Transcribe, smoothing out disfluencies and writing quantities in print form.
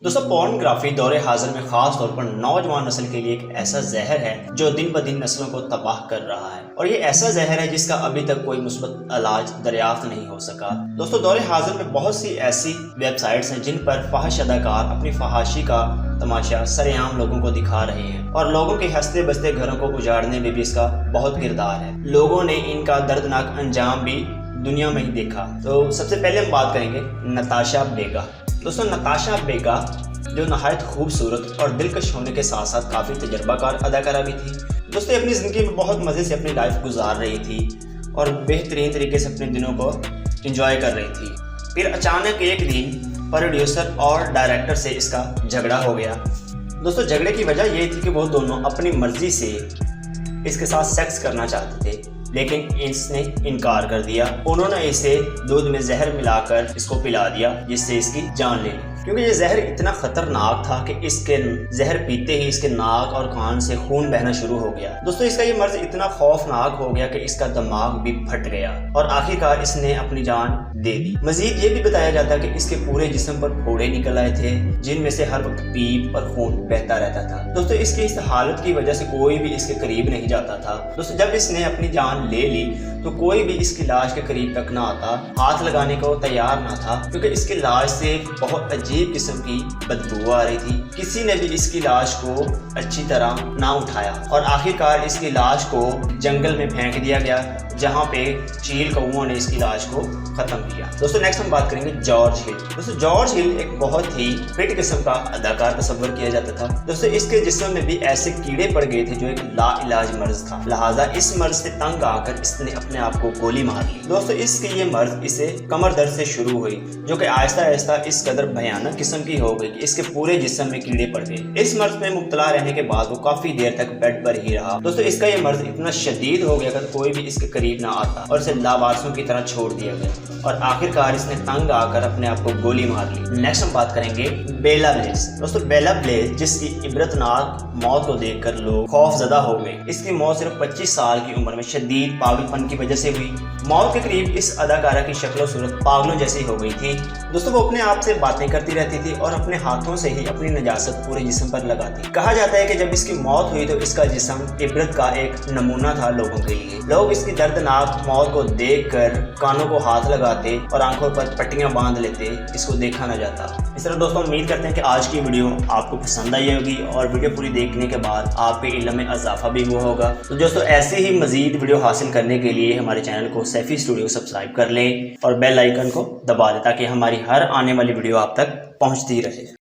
दोस्तों पोर्नोग्राफी दौर हाजिर में खास तौर पर नौजवान नस्ल के लिए एक ऐसा जहर है जो दिन ब दिन नस्लों को तबाह कर रहा है और ये ऐसा जहर है जिसका अभी तक कोई मुस्बत इलाज दरियाफ्त नहीं हो सका। दोस्तों दौर हाजिर में बहुत सी ऐसी वेबसाइट्स हैं जिन पर फाहिश अदाकार अपनी फहाशी का तमाशा सरेआम लोगों को दिखा रहे हैं और लोगों के हंसते बसते घरों को उजाड़ने में भी इसका बहुत किरदार है। लोगों ने इनका दर्दनाक अंजाम भी दुनिया में ही देखा। तो सबसे पहले हम बात करेंगे नताशा बेगा। दोस्तों नताशा बेगा जो नहायत खूबसूरत और दिलकश होने के साथ साथ काफ़ी तजर्बाकार अदाकारा भी थी। दोस्तों अपनी ज़िंदगी में बहुत मज़े से अपनी लाइफ गुजार रही थी और बेहतरीन तरीके से अपने दिनों को एंजॉय कर रही थी। फिर अचानक एक दिन प्रोड्यूसर और डायरेक्टर से इसका झगड़ा हो गया। दोस्तों झगड़े की वजह ये थी कि वो दोनों अपनी मर्ज़ी से इसके साथ सेक्स करना चाहते थे, लेकिन इसने इनकार कर दिया। उन्होंने इसे दूध में जहर मिलाकर इसको पिला दिया जिससे इसकी जान ले ली, क्योंकि ये जहर इतना खतरनाक था कि इसके जहर पीते ही इसके नाक और कान से खून बहना शुरू हो गया। दोस्तों इसका ये मर्ज इतना खौफनाक हो गया कि इसका दिमाग भी फट गया और आखिरकार इसने अपनी जान दे दी। मजीद ये भी बताया जाता है कि इसके पूरे जिस्म पर फोड़े निकल आए थे जिनमें से हर वक्त पीप और खून बहता रहता था। दोस्तों इसकी इस हालत की वजह से कोई भी इसके करीब नहीं जाता था। दोस्तों जब इसने अपनी जान ले ली तो कोई भी इसकी लाश के करीब तक ना आता, हाथ लगाने को तैयार ना था, क्योंकि इसकी लाश से बहुत अजीब किस्म की बदबू आ रही थी। किसी ने भी इसकी लाश को अच्छी तरह ना उठाया और आखिरकार इसकी लाश को जंगल में फेंक दिया गया, जहाँ पे चील कौओं ने इसकी लाश को खत्म किया। दोस्तों नेक्स्ट हम बात करेंगे जॉर्ज हिल। दोस्तों जॉर्ज हिल एक बहुत ही फिट किस्म का अदाकार तस्वर किया जाता था। दोस्तों इसके जिस्म में भी ऐसे कीड़े पड़ गए थे जो एक लाइलाज मर्ज था, लिहाजा इस मर्ज से तंग आकर इसने अपने आप को गोली मार ली। दोस्तों इसकी ये मर्ज इसे कमर दर्द से शुरू हुई, जो कि आहिस्ता आहिस्ता इस कदर भयानक किस्म की हो गई कि इसके पूरे जिस्म में कीड़े पड़ गए। इस मर्ज में मुब्तला रहने के बाद वो काफी देर तक बेड पर ही रहा। दोस्तों इसका ये मर्ज इतना शदीद हो गया कि कोई भी इसके करीब ना आता और इसे लावारिसों की तरह छोड़ दिया गया और आखिरकार इसने तंग आकर अपने आप को गोली मार ली। नेक्स्ट हम बात करेंगे बेला ब्लेज। दोस्तों बेला ब्लेज जिसकी इबरतनाक मौत को देखकर लोग खौफजदा हो गए। इसकी मौत सिर्फ 25 साल की उम्र में शदीद पागलपन की वजह से हुई। मौत के करीब इस अदाकारा की शक्ल सूरत पागलों जैसी हो गई थी। दोस्तों वो अपने आप से बातें करती रहती थी और अपने हाथों से ही अपनी नजासत पूरे जिस्म पर लगाती। कहा जाता है कि जब इसकी मौत हुई तो इसका जिस्म इबरत का एक नमूना था लोगों के लिए। लोग इसकी दर्दनाक मौत को देखकर कानों को हाथ लगाते और आंखों पर पट्टियां बांध लेते, इसको देखा न जाता। इस तरह दोस्तों उम्मीद करते हैं कि आज की वीडियो आपको पसंद आई होगी और वीडियो पूरी देखने के बाद आपके इल्म में इजाफा भी हुआ होगा। तो दोस्तों ऐसे ही मजीद वीडियो हासिल करने के लिए हमारे चैनल को सैफी स्टूडियो सब्सक्राइब कर लें और बेल आइकन को दबा दें ताकि हमारी हर आने वाली वीडियो आप तक पहुंचती रहे।